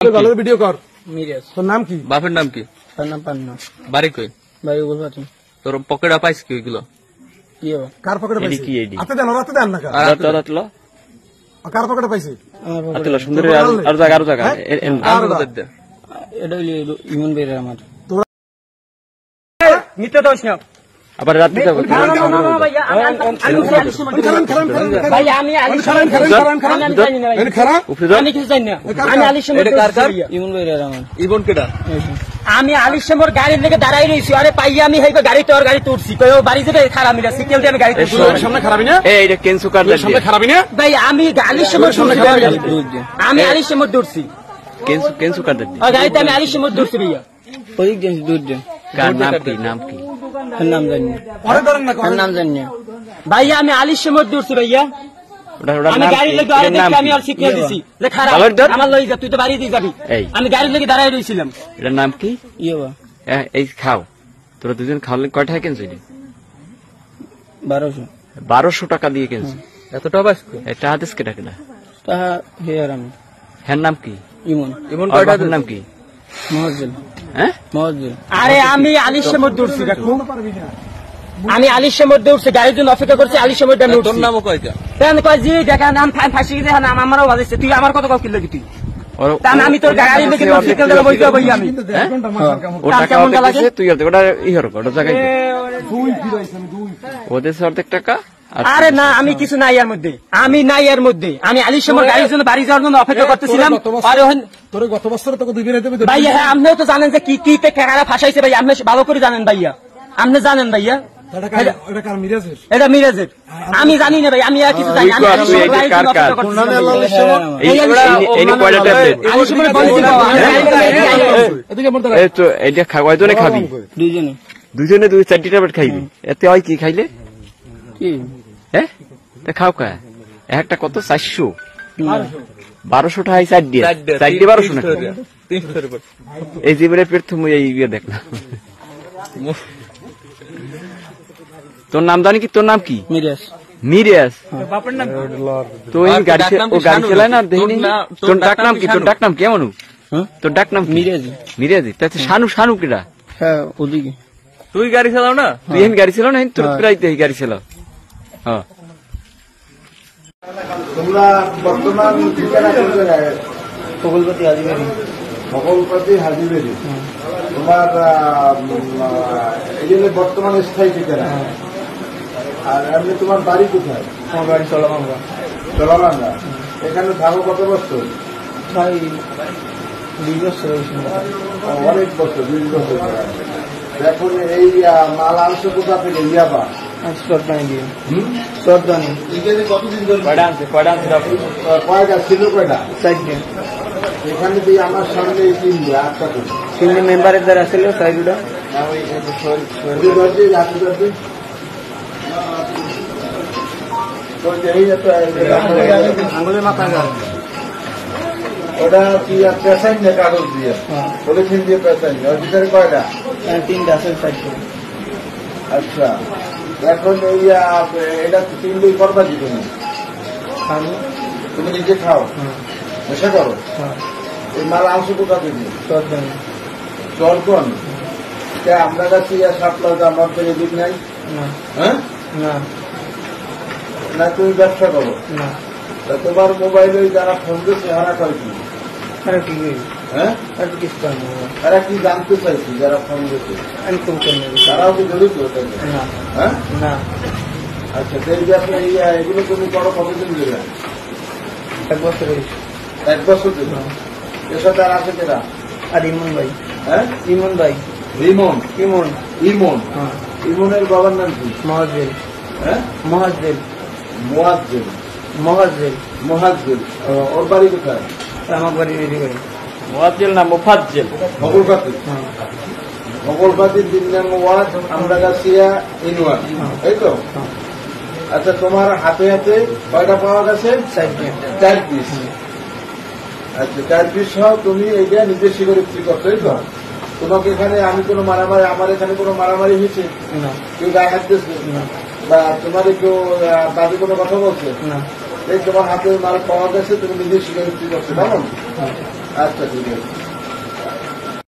ভালো ভিডিও কর। মিরাজ। তোর নাম কি? বাপের নাম কি? তার নাম পান্না। বাড়ি কই? বাড়ি বলবাতি। তোর পকেটে পাইছ কি ওইগুলো? কি হবে? কার পকেটে পাইছে? কি এডি? হাতে দেন, হাতে দেন না কার? আতলো কার পকেটে পাইছে? আমার পকেটে। আতলো সুন্দর আর জায়গা এটা হইলো ইমন ভাইয়ের আমার। মিথ্যা দোষ না। আবার রাতে যাব। ভাই আমি আমি কিছু জানি না। আমি আলিশমর ইমন ভাইয়ের আমার। ইবন কেডা? আমি আলিশমর গাড়ির লেগে দাঁড়াই রইছি। আরে পাইয়া আমি হেই গাড়ি তোর গাড়ি তুলছি। কই ও বাড়ি যাবে খারাপ মিলা সিকেল দিয়ে আমি গাড়ি তুলছি। সামনে খারাপই না? এই এটা কেনসু কার দে। সামনে খারাপই না? ভাই আমি আলিশমর আমি আলিশমর দৌড়ছি। কেনসু কার দে। আর গাড়িতে আমি আলিশমর দৌড়ছি ভাইয়া। ওই দিন দূর দিন। কার নাম কি? নাম কি? নাম জানি না। পরে ধরেন না, নাম জানি না। ভাইয়া আমি আলিশমর দৌড়ছি ভাইয়া। আমি গাড়ি লেগে আরে দেখি আমি আর সিগন্যাল দিছি যে খারাপ আমার লই যা তুই তো বাড়ি দিয়ে যাবি। আমি গাড়ি লেগে দাঁড়াই রইছিলাম। এটার নাম কি? ইয়েবা। এই খাও তোরা দুজন খাওয়ালে কয় টাকা কিনছিস? 1200। 1200 টাকা দিয়ে কিনছিস? এতটা বাস এটা হাদিস কেটা কেনা? তাহা হেয়ার আমি। হ্যাঁ নাম কি? ইমন। ইমন কয়টা নাম কি? মহাজ্জেল। হ্যাঁ মহাজ্জেল। আরে আমি আলিশমর দৌড়ছি কাকু। আমি আলিশমর দৌড়ছি গাড়ির জন্য অপেক্ষা করছি আলিশমর দাম তোর নামও কয়টা? কেন কয় জি দেখা নাম ফাঁসি গেছে নাম আমারও বাজেছে তুই আমার কত কাউ কিনলি তুই আমি তোর গাড়ি লেগে তোর সিকেল দেব বইতে বই আমি ও টাকা দিছে তুই ওটা ইহর ওটা জায়গায় ওদের অর্ধেক টাকা। আরে না আমি কিছু নাই এর মধ্যে আমি নাই এর মধ্যে আমি আলিশমর গাড়ির জন্য বাড়ি যাওয়ার জন্য অপেক্ষা করতেছিলাম। আর তোর গত বছর তোকে 2 বের হতে ভাইয়া হ্যাঁ আপনিও তো জানেন যে কি কি টাকা ফাঁসাইছে ভাই আপনি ভালো করে জানেন ভাইয়া আপনি জানেন ভাইয়া এটা মিরাজের আমি জানি না ভাই আমি আর কিছু জানি না এটা কয়জনে খাবি? দুজনে 2-4টি ট্যাবলেট খাইবি এতে হয় কি খাইলে? হ্যাঁ খাও কা একটা কত 400 1200 টাকা 4 দিয়ে 1200 না এই জীবনে প্রথম এই দেখলাম। তোর নাম জানি কি? তোর নাম কি? মিরাজ। মিরাজ তো এই গাড়ি ও গাড়ি চালায় না দেখিনি। তোর ডাক নাম কি? তোর ডাক নাম কেমন? তোর ডাক নাম মিরাজ। মিরাজ তাতে শানু কেডা? হ্যাঁ ওদিকে তুই গাড়ি চালাও না? তুই এখন গাড়ি চালাও না? তোর প্রায় গাড়ি চালাও। হ্যাঁ তোমরা বর্তমান ঠিকানা কোথায়? প্রকল্পতি হাজিবাড়ি। প্রকল্পতি হাজিবাড়ি তোমার এই জন্য বর্তমান স্থায়ী ঠিকানা। আর এমনি তোমার বাড়ি কোথায়? আমার বাড়ি চলামাঙ্গা। চলামাঙ্গা। এখানে থাকো কত বছর? ভাই 20 বছর। অনেক বছর 20 বছর। এখন এই মাল আনছো কোথা থেকে? ইয়াবা কতদিন ধরে কয়টা ছিল? কয়টা? এখানে দিয়ে আমার সামনে 3 মেম্বারের দ্বারা ছিল সাইডুটা ওটা কি পেশাইন না কাগজ দিয়ে পলিথিন দিয়ে পেশাইন ওর ভিতরে কয়টা? 3টা আছে সাইড। আচ্ছা এখন এই এটা 3 দিন করবা কি তুমি নিজে খাও নেশা করো? এই মাল আনছো কোথা থেকে? চরকন। আমরা কাছে সাপ্লাই আমার তো এদিক নাই। হ্যাঁ না তুমি ব্যবসা করো না? তোমার মোবাইলে যারা ফোন দিচ্ছে হারা করে কি? হ্যাঁ তারা কি জানতে চাইছি যারা ফোন দিচ্ছে? তারাও কি জড়িত? হ্যাঁ আচ্ছা দেখবি আপনি এগুলো তুমি করো কতদিন দেবে? 1 বছর। 1 বছর দেবে। এর সাথে আর আছে কেনা? আর ইমন ভাই। হ্যাঁ ইমন ভাই। ইমন ইমন ইমন ইমনের বাবার নাম কি? মহাজ্জেল। হ্যাঁ মহাজ্জেল। মোয়াজ্জেল। মহাজ্জেল। মহাজ্জেল। ওর বাড়ি কোথায়? আমার বাড়ি এদিকে। মোয়াজ্জেল না মোফাজ্জেল? ভগলপাতি। ভগলপাতি 3 নং ওয়ার্ড আমরাগাছিয়া ইউনিয়ন তাই তো? আচ্ছা তোমার হাতে হাতে কয়টা পাওয়া গেছে? 4 পিস। আচ্ছা 4 পিস সহ তুমি এইটা নিজে স্বীকারোক্তি করছো তাই তো? তোমাকে এখানে আমি কোনো মারামারি আমার এখানে কোনো মারামারি হয়েছে? কেউ গায়ে হাত দিচ্ছে বা তোমার কেউ বাদে কোনো কথা বলছে? এই তোমার হাতে মাল পাওয়া গেছে তুমি নিজে স্বীকারোক্তি করছো কেমন? আচ্ছা ঠিক আছে।